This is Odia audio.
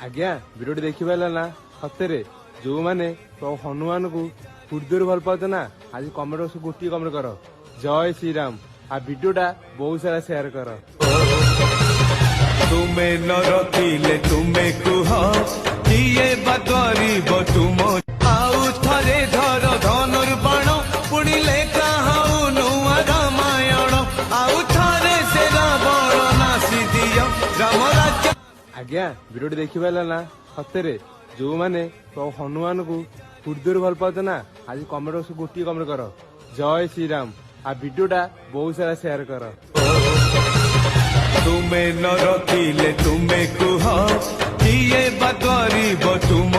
आज्ञा भिडियोटी देखिपारा ना सତରେ ଯୋଉମାନେ ହନୁମାନଙ୍କୁ ହୃଦୟରୁ ଭଲ ପାଉଛ ନା ଆଜି କମେଣ୍ଟ ବକ୍ସ ଗୋଟିଏ କମେଣ୍ଟ କର ଜୟ ଶ୍ରୀରାମ। ଆଉ ଭିଡିଓଟା ବହୁତ ସାରା ସେୟାର କର। ତୁମେ ନ ରଖିଲେ ତୁମେ କୁହ କିଏ ବା କରିବ ତୁମ ଆଉ ଥରେ ଧର ଧନୁର୍ବାଣ ପୁଣିଲେ କାହାଉ ନୂଆ ରାମାୟଣ ଆଉ ଥରେ ସେ ରାବଣ ନାସି ଦିଅ ରାମ ରାଜ୍ୟ। ଆଜ୍ଞା ଭିଡିଓଟି ଦେଖିପାରିଲା ନା ସତରେ ଯୋଉମାନେ ହନୁମାନଙ୍କୁ ହୃଦୟରୁ ଭଲ ପାଉଛ ନା ଆଜି କମେଣ୍ଟ ବକ୍ସ ଗୋଟିଏ କମେଣ୍ଟ କର ଜୟ ଶ୍ରୀରାମ। ଆଉ ଭିଡିଓଟା ବହୁତ ସାରା ସେୟାର କର। ତୁମେ ନ ରଖିଲେ ତୁମେ କୁହ କିଏ ବା କରିବ ତୁମ